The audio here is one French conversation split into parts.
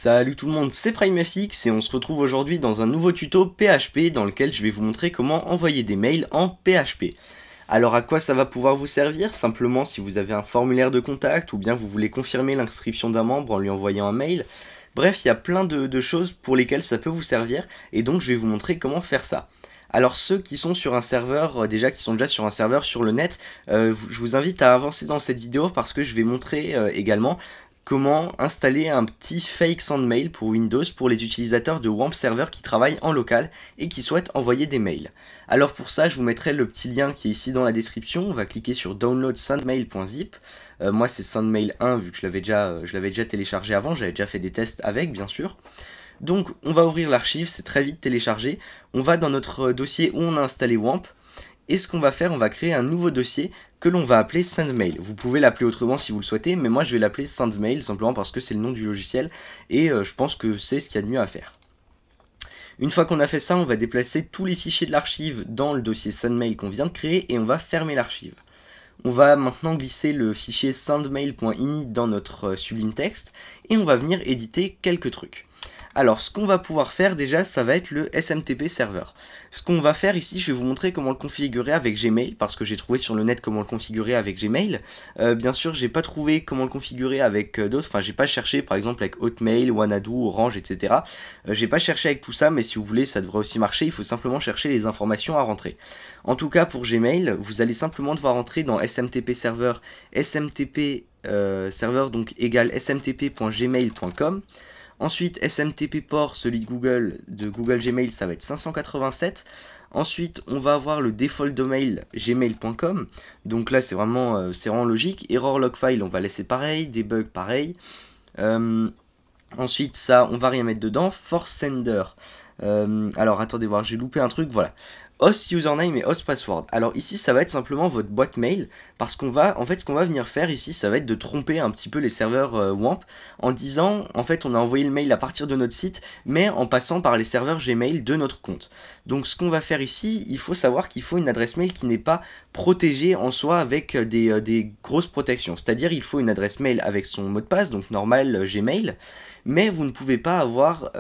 Salut tout le monde, c'est PrimeFX et on se retrouve aujourd'hui dans un nouveau tuto PHP dans lequel je vais vous montrer comment envoyer des mails en PHP. Alors à quoi ça va pouvoir vous servir? Simplement si vous avez un formulaire de contact ou bien vous voulez confirmer l'inscription d'un membre en lui envoyant un mail. Bref, il y a plein de choses pour lesquelles ça peut vous servir et donc je vais vous montrer comment faire ça. Alors ceux qui sont sur un serveur, qui sont déjà sur un serveur sur le net, je vous invite à avancer dans cette vidéo parce que je vais montrer également comment installer un petit fake sendmail pour Windows pour les utilisateurs de WAMP Server qui travaillent en local et qui souhaitent envoyer des mails. Alors pour ça, je vous mettrai le petit lien qui est ici dans la description. On va cliquer sur download sendmail.zip. Moi c'est sendmail 1 vu que je l'avais déjà téléchargé avant, j'avais déjà fait des tests avec bien sûr. Donc on va ouvrir l'archive, c'est très vite téléchargé. On va dans notre dossier où on a installé WAMP. Et ce qu'on va faire, on va créer un nouveau dossier que l'on va appeler sendmail. Vous pouvez l'appeler autrement si vous le souhaitez, mais moi je vais l'appeler sendmail simplement parce que c'est le nom du logiciel et je pense que c'est ce qu'il y a de mieux à faire. Une fois qu'on a fait ça, on va déplacer tous les fichiers de l'archive dans le dossier sendmail qu'on vient de créer et on va fermer l'archive. On va maintenant glisser le fichier sendmail.ini dans notre Sublime Text et on va venir éditer quelques trucs. Alors, ce qu'on va pouvoir faire déjà, ça va être le SMTP server. Ce qu'on va faire ici, je vais vous montrer comment le configurer avec Gmail, parce que j'ai trouvé sur le net comment le configurer avec Gmail. Bien sûr, j'ai pas trouvé comment le configurer avec d'autres, enfin j'ai pas cherché par exemple avec Hotmail, Wanadu, Orange, etc. J'ai pas cherché avec tout ça, mais si vous voulez, ça devrait aussi marcher, il faut simplement chercher les informations à rentrer. En tout cas, pour Gmail, vous allez simplement devoir entrer dans SMTP server, SMTP server donc égale smtp.gmail.com. Ensuite, SMTP port, celui de Google Gmail, ça va être 587. Ensuite, on va avoir le default domain gmail.com. Donc là, c'est vraiment logique. Error log file, on va laisser pareil. Debug, pareil. Ensuite, ça, on va rien mettre dedans. Force sender. Alors, attendez voir, j'ai loupé un truc, voilà. Host username et host password. Alors ici ça va être simplement votre boîte mail parce qu'on va, en fait ce qu'on va venir faire ici ça va être de tromper un petit peu les serveurs WAMP en disant en fait on a envoyé le mail à partir de notre site mais en passant par les serveurs Gmail de notre compte. Donc ce qu'on va faire ici, il faut savoir qu'il faut une adresse mail qui n'est pas protégée en soi avec des grosses protections. C'est-à-dire il faut une adresse mail avec son mot de passe, donc normal Gmail, mais vous ne pouvez pas avoir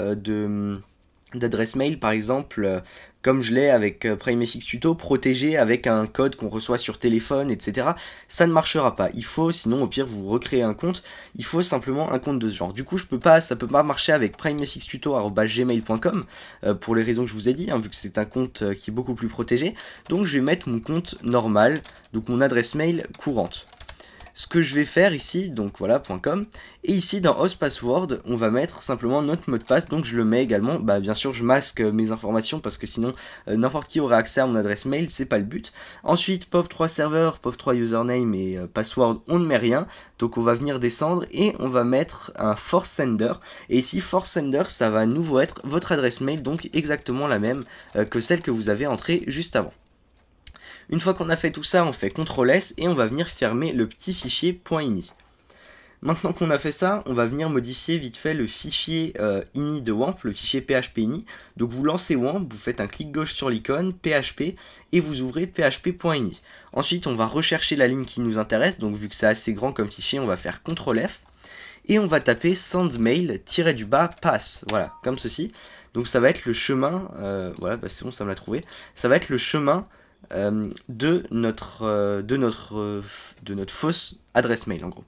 d'adresse mail par exemple comme je l'ai avec PrimeFX Tuto, protégé avec un code qu'on reçoit sur téléphone, etc. Ça ne marchera pas. Il faut, sinon au pire vous recréez un compte, il faut simplement un compte de ce genre. Du coup ça peut pas marcher avec primefxtuto@gmail.com pour les raisons que je vous ai dit, hein, vu que c'est un compte qui est beaucoup plus protégé. Donc je vais mettre mon compte normal, donc mon adresse mail courante. Ce que je vais faire ici, donc voilà, .com, et ici dans host password, on va mettre simplement notre mot de passe, donc je le mets également, bien sûr je masque mes informations parce que sinon n'importe qui aurait accès à mon adresse mail, c'est pas le but. Ensuite pop3 server, pop3 username et password, on ne met rien, donc on va venir descendre et on va mettre un force sender, et ici force sender ça va à nouveau être votre adresse mail, donc exactement la même que celle que vous avez entrée juste avant. Une fois qu'on a fait tout ça, on fait CTRL S et on va venir fermer le petit fichier .ini. Maintenant qu'on a fait ça, on va venir modifier vite fait le fichier ini de WAMP, le fichier PHP ini. Donc vous lancez WAMP, vous faites un clic gauche sur l'icône, PHP, et vous ouvrez php.ini. Ensuite, on va rechercher la ligne qui nous intéresse, donc vu que c'est assez grand comme fichier, on va faire CTRL F. Et on va taper sendmail-pass, voilà, comme ceci. Donc ça va être le chemin, voilà, c'est bon, ça me l'a trouvé. Ça va être le chemin de notre fausse adresse mail en gros.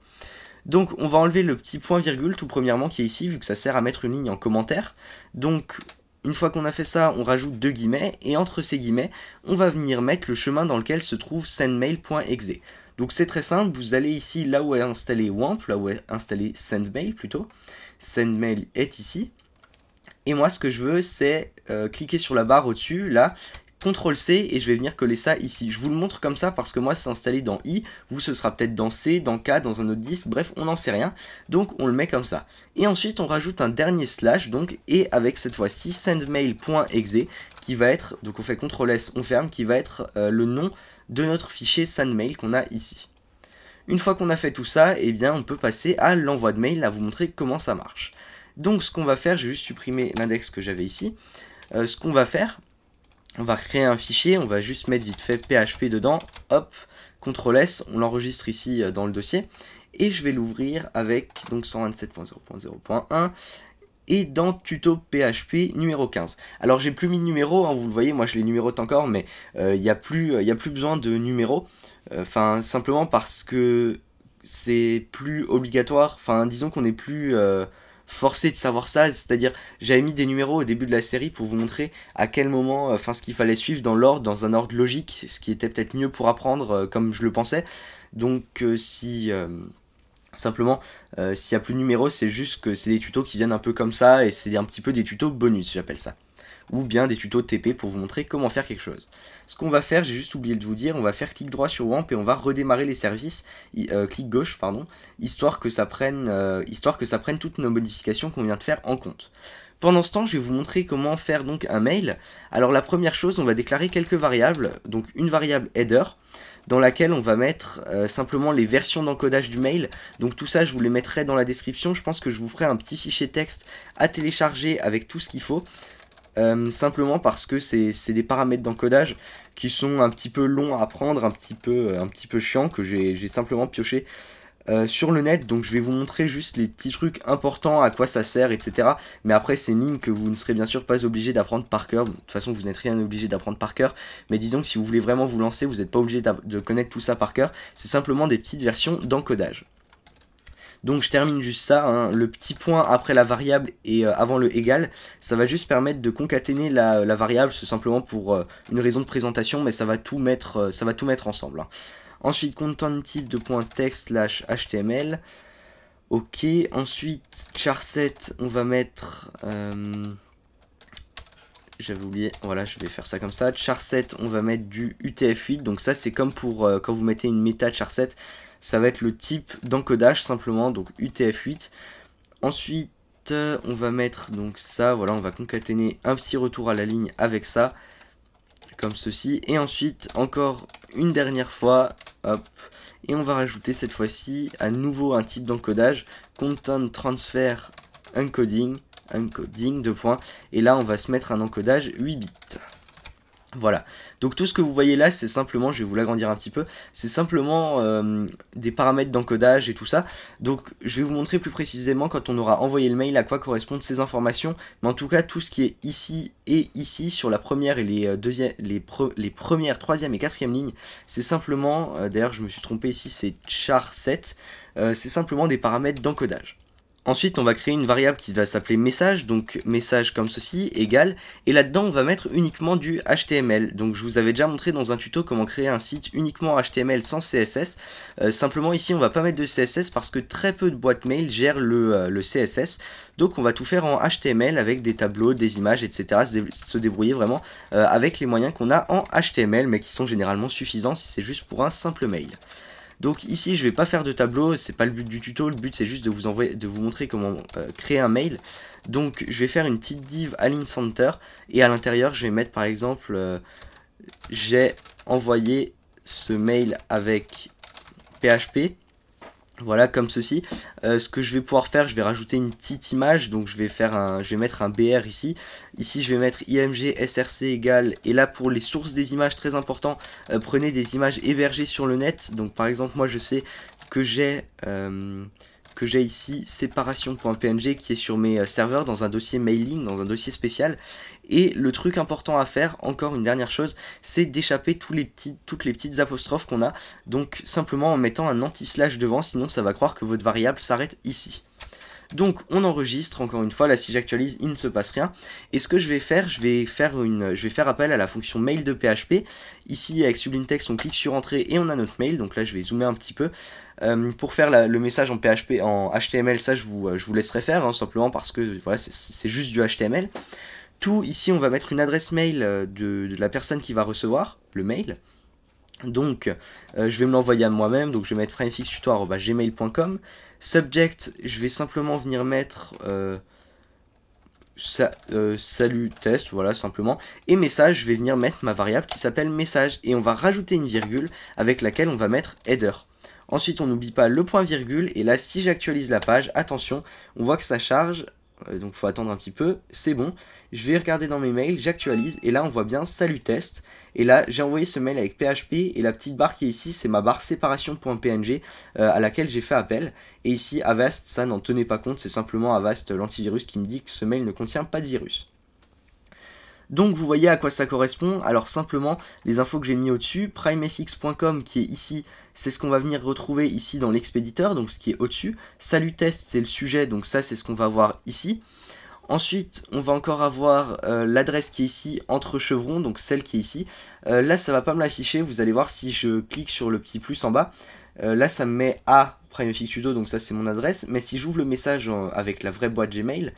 Donc on va enlever le petit point virgule tout premièrement qui est ici vu que ça sert à mettre une ligne en commentaire. Donc une fois qu'on a fait ça, on rajoute deux guillemets et entre ces guillemets on va venir mettre le chemin dans lequel se trouve sendmail.exe. Donc c'est très simple, vous allez ici là où est installé WAMP, là où est installé sendmail plutôt. Sendmail est ici. Et moi ce que je veux c'est cliquer sur la barre au-dessus là, CTRL C et je vais venir coller ça ici. Je vous le montre comme ça parce que moi c'est installé dans I, vous ce sera peut-être dans C, dans K, dans un autre disque, bref on n'en sait rien. Donc on le met comme ça. Et ensuite on rajoute un dernier slash donc et avec cette fois-ci sendmail.exe qui va être, donc on fait CTRL S, on ferme, qui va être le nom de notre fichier sendmail qu'on a ici. Une fois qu'on a fait tout ça, eh bien on peut passer à l'envoi de mail, à vous montrer comment ça marche. Donc ce qu'on va faire, je vais juste supprimer l'index que j'avais ici. Ce qu'on va faire, on va créer un fichier, on va juste mettre vite fait PHP dedans, hop, CTRL S, on l'enregistre ici dans le dossier, et je vais l'ouvrir avec donc 127.0.0.1, et dans tuto PHP numéro 15. Alors j'ai plus mis de numéro, hein, vous le voyez, moi je les numérote encore, mais il n'y a plus besoin de numéros, enfin simplement parce que c'est plus obligatoire, enfin disons qu'on n'est plus forcé de savoir ça, c'est-à-dire j'avais mis des numéros au début de la série pour vous montrer à quel moment, enfin ce qu'il fallait suivre dans l'ordre, dans un ordre logique, ce qui était peut-être mieux pour apprendre comme je le pensais, donc simplement, s'il n'y a plus de numéros, c'est juste que c'est des tutos qui viennent un peu comme ça, et c'est un petit peu des tutos bonus, j'appelle ça. Ou bien des tutos TP pour vous montrer comment faire quelque chose. Ce qu'on va faire, j'ai juste oublié de vous dire, on va faire clic droit sur WAMP et on va redémarrer les services, clic gauche, pardon, histoire que ça prenne toutes nos modifications qu'on vient de faire en compte. Pendant ce temps, je vais vous montrer comment faire donc un mail. Alors la première chose, on va déclarer quelques variables, donc une variable header, dans laquelle on va mettre simplement les versions d'encodage du mail. Donc tout ça, je vous les mettrai dans la description. Je pense que je vous ferai un petit fichier texte à télécharger avec tout ce qu'il faut. Simplement parce que c'est des paramètres d'encodage qui sont un petit peu longs à apprendre, un petit peu chiant, que j'ai simplement pioché sur le net. Donc je vais vous montrer juste les petits trucs importants, à quoi ça sert, etc. Mais après c'est une ligne que vous ne serez bien sûr pas obligé d'apprendre par cœur. De toute façon vous n'êtes rien obligé d'apprendre par cœur. Mais disons que si vous voulez vraiment vous lancer, vous n'êtes pas obligé de connaître tout ça par cœur. C'est simplement des petites versions d'encodage. Donc je termine juste ça, hein. Le petit point après la variable et avant le égal, ça va juste permettre de concaténer la variable, c'est simplement pour une raison de présentation, mais ça va tout mettre ensemble, hein. Ensuite, content type de .text / HTML. Ok, ensuite, charset, on va mettre... j'avais oublié, voilà, je vais faire ça comme ça. Charset, on va mettre du UTF-8, donc ça c'est comme pour quand vous mettez une méta charset. Ça va être le type d'encodage simplement, donc UTF-8. Ensuite, on va mettre donc ça, voilà, on va concaténer un petit retour à la ligne avec ça, comme ceci. Et ensuite, encore une dernière fois, hop, et on va rajouter cette fois-ci à nouveau un type d'encodage, content transfer encoding, 2 points. Et là, on va se mettre un encodage 8 bits. Voilà, donc tout ce que vous voyez là, c'est simplement, je vais vous l'agrandir un petit peu, c'est simplement des paramètres d'encodage et tout ça. Donc je vais vous montrer plus précisément quand on aura envoyé le mail à quoi correspondent ces informations. Mais en tout cas, tout ce qui est ici et ici, sur la première et les premières, troisième et quatrième lignes, c'est simplement, d'ailleurs je me suis trompé ici, c'est char7, c'est simplement des paramètres d'encodage. Ensuite, on va créer une variable qui va s'appeler message, donc message comme ceci, égal, et là-dedans, on va mettre uniquement du HTML. Donc, je vous avais déjà montré dans un tuto comment créer un site uniquement HTML sans CSS. Simplement, ici, on va pas mettre de CSS parce que très peu de boîtes mail gèrent le CSS. Donc, on va tout faire en HTML avec des tableaux, des images, etc. Se débrouiller vraiment avec les moyens qu'on a en HTML, mais qui sont généralement suffisants si c'est juste pour un simple mail. Donc ici je vais pas faire de tableau, c'est pas le but du tuto, le but c'est juste de vous montrer comment créer un mail. Donc je vais faire une petite div align center et à l'intérieur je vais mettre par exemple j'ai envoyé ce mail avec PHP. Voilà, comme ceci. Ce que je vais pouvoir faire, je vais rajouter une petite image. Donc je vais mettre un BR ici. Ici je vais mettre img src égale. Et là pour les sources des images, très important, prenez des images hébergées sur le net. Donc par exemple moi je sais que j'ai ici séparation.png qui est sur mes serveurs dans un dossier mailing, dans un dossier spécial. Et le truc important à faire, encore une dernière chose, c'est d'échapper toutes les petites apostrophes qu'on a. Donc simplement en mettant un anti-slash devant, sinon ça va croire que votre variable s'arrête ici. Donc on enregistre, encore une fois, là si j'actualise il ne se passe rien. Et ce que je vais faire, je vais faire appel à la fonction mail de PHP. Ici avec Sublime Text on clique sur entrée et on a notre mail, donc là je vais zoomer un petit peu. Pour faire le message en PHP, en HTML, ça je vous laisserai faire, hein, simplement parce que voilà, c'est juste du HTML. Tout, ici on va mettre une adresse mail de la personne qui va recevoir le mail. Donc je vais me l'envoyer à moi-même, donc je vais mettre primefixtutor@gmail.com. Subject, je vais simplement venir mettre salut test, voilà simplement. Et message, je vais venir mettre ma variable qui s'appelle message. Et on va rajouter une virgule avec laquelle on va mettre header. Ensuite on n'oublie pas le point virgule, et là si j'actualise la page, attention, on voit que ça charge donc faut attendre un petit peu, c'est bon. Je vais regarder dans mes mails, j'actualise, et là on voit bien salut test. Et là j'ai envoyé ce mail avec PHP, et la petite barre qui est ici, c'est ma barre séparation.png à laquelle j'ai fait appel. Et ici Avast, ça n'en tenait pas compte, c'est simplement Avast l'antivirus qui me dit que ce mail ne contient pas de virus. Donc vous voyez à quoi ça correspond. Alors simplement les infos que j'ai mis au-dessus, primefx.com qui est ici, c'est ce qu'on va venir retrouver ici dans l'expéditeur, donc ce qui est au-dessus. Salut test, c'est le sujet, donc ça c'est ce qu'on va voir ici. Ensuite, on va encore avoir l'adresse qui est ici, entre chevrons, donc celle qui est ici. Là, ça va pas me l'afficher, vous allez voir si je clique sur le petit plus en bas. Là, ça me met à PrimeFX Tuto, donc ça c'est mon adresse. Mais si j'ouvre le message avec la vraie boîte Gmail,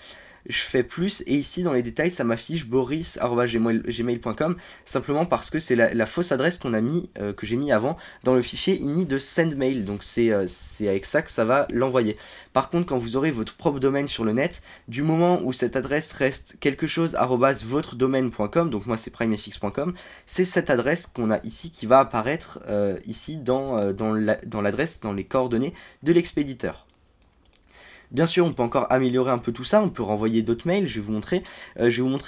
je fais plus, et ici dans les détails ça m'affiche boris@gmail.com, simplement parce que c'est la fausse adresse qu'on a mis, que j'ai mis avant dans le fichier ini de sendmail, donc c'est avec ça que ça va l'envoyer. Par contre, quand vous aurez votre propre domaine sur le net, du moment où cette adresse reste quelque chose @votredomaine.com, donc moi c'est primefx.com, c'est cette adresse qu'on a ici qui va apparaître ici dans l'adresse, dans les coordonnées de l'expéditeur. Bien sûr, on peut encore améliorer un peu tout ça, on peut renvoyer d'autres mails, je vais vous montrer.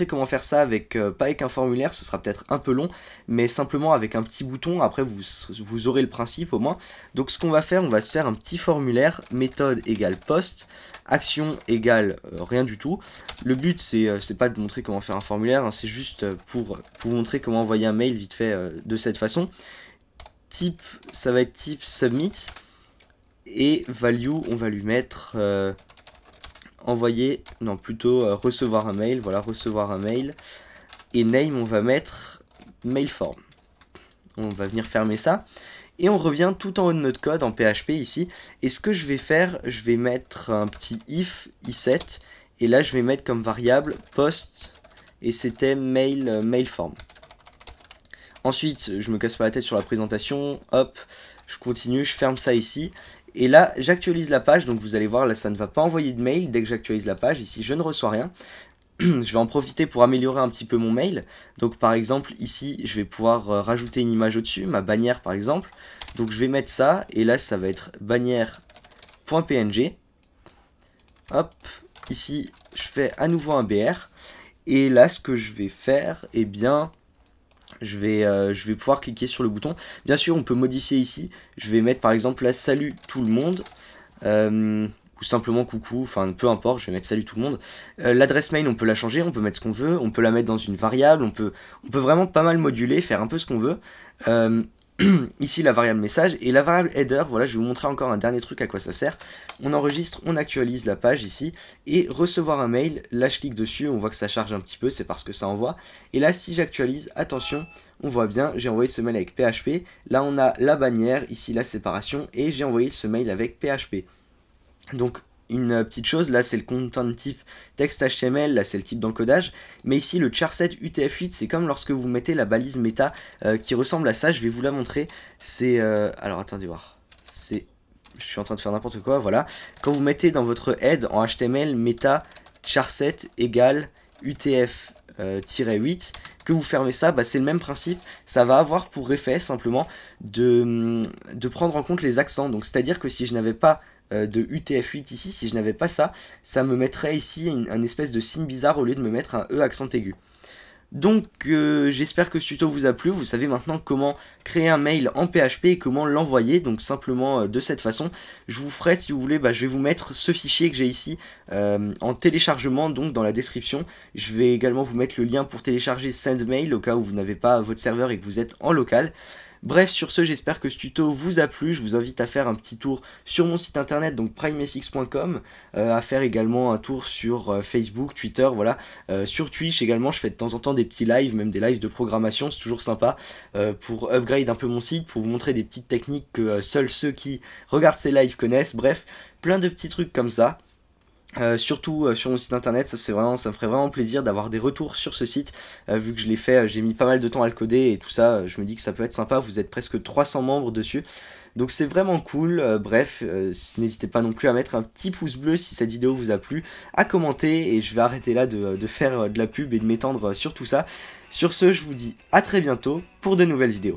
Comment faire ça avec, pas avec un formulaire, ce sera peut-être un peu long, mais simplement avec un petit bouton, après vous aurez le principe au moins. Donc ce qu'on va faire, on va se faire un petit formulaire, méthode égale post, action égale rien du tout. Le but c'est pas de montrer comment faire un formulaire, hein, c'est juste pour vous montrer comment envoyer un mail vite fait de cette façon. Type, ça va être type submit. Et value, on va lui mettre envoyer, non plutôt recevoir un mail, voilà, recevoir un mail. Et name, on va mettre mail form. On va venir fermer ça. Et on revient tout en haut de notre code en PHP ici. Et ce que je vais faire, je vais mettre un petit if i7. Et là, je vais mettre comme variable post. Et c'était mail form. Ensuite, je me casse pas la tête sur la présentation. Hop, je continue, je ferme ça ici. Et là, j'actualise la page, donc vous allez voir, là ça ne va pas envoyer de mail dès que j'actualise la page. Ici, je ne reçois rien. Je vais en profiter pour améliorer un petit peu mon mail. Donc par exemple, ici, je vais pouvoir rajouter une image au-dessus, ma bannière par exemple. Donc je vais mettre ça, et là, ça va être bannière.png. Hop, ici, je fais à nouveau un BR. Et là, ce que je vais faire, eh bien... Je vais pouvoir cliquer sur le bouton. Bien sûr, on peut modifier ici. Je vais mettre par exemple là salut tout le monde. Ou simplement coucou, enfin peu importe, je vais mettre salut tout le monde. L'adresse mail, on peut la changer, on peut mettre ce qu'on veut. On peut la mettre dans une variable. On peut vraiment pas mal moduler, faire un peu ce qu'on veut. Ici la variable message et la variable header, voilà, je vais vous montrer encore un dernier truc à quoi ça sert. On enregistre, on actualise la page ici et recevoir un mail, là je clique dessus, on voit que ça charge un petit peu, c'est parce que ça envoie. Et là si j'actualise, attention, on voit bien, j'ai envoyé ce mail avec PHP, là on a la bannière, ici la séparation et j'ai envoyé ce mail avec PHP. Donc une petite chose, là c'est le content type texte HTML, là c'est le type d'encodage, mais ici le charset UTF-8 c'est comme lorsque vous mettez la balise méta qui ressemble à ça, je vais vous la montrer, c'est, alors attendez voir, je suis en train de faire n'importe quoi, voilà, quand vous mettez dans votre head en HTML méta charset égale UTF-8, que vous fermez ça, bah c'est le même principe, ça va avoir pour effet simplement de prendre en compte les accents, donc c'est à dire que si je n'avais pas de UTF-8 ici, si je n'avais pas ça, ça me mettrait ici un espèce de signe bizarre au lieu de me mettre un E accent aigu. Donc j'espère que ce tuto vous a plu, vous savez maintenant comment créer un mail en PHP et comment l'envoyer, donc simplement de cette façon. Je vous ferai, si vous voulez, je vais vous mettre ce fichier que j'ai ici en téléchargement, donc dans la description. Je vais également vous mettre le lien pour télécharger SendMail au cas où vous n'avez pas votre serveur et que vous êtes en local. Bref, sur ce, j'espère que ce tuto vous a plu. Je vous invite à faire un petit tour sur mon site internet, donc primefx.com, à faire également un tour sur Facebook, Twitter, voilà. Sur Twitch également, je fais de temps en temps des petits lives, même des lives de programmation, c'est toujours sympa, pour upgrade un peu mon site, pour vous montrer des petites techniques que seuls ceux qui regardent ces lives connaissent. Bref, plein de petits trucs comme ça. Surtout sur mon site internet, ça me ferait vraiment plaisir d'avoir des retours sur ce site, vu que je l'ai fait, j'ai mis pas mal de temps à le coder et tout ça, je me dis que ça peut être sympa, vous êtes presque 300 membres dessus, donc c'est vraiment cool. Bref, n'hésitez pas non plus à mettre un petit pouce bleu si cette vidéo vous a plu, à commenter, et je vais arrêter là de faire de la pub et de m'étendre sur tout ça. Sur ce, je vous dis à très bientôt pour de nouvelles vidéos.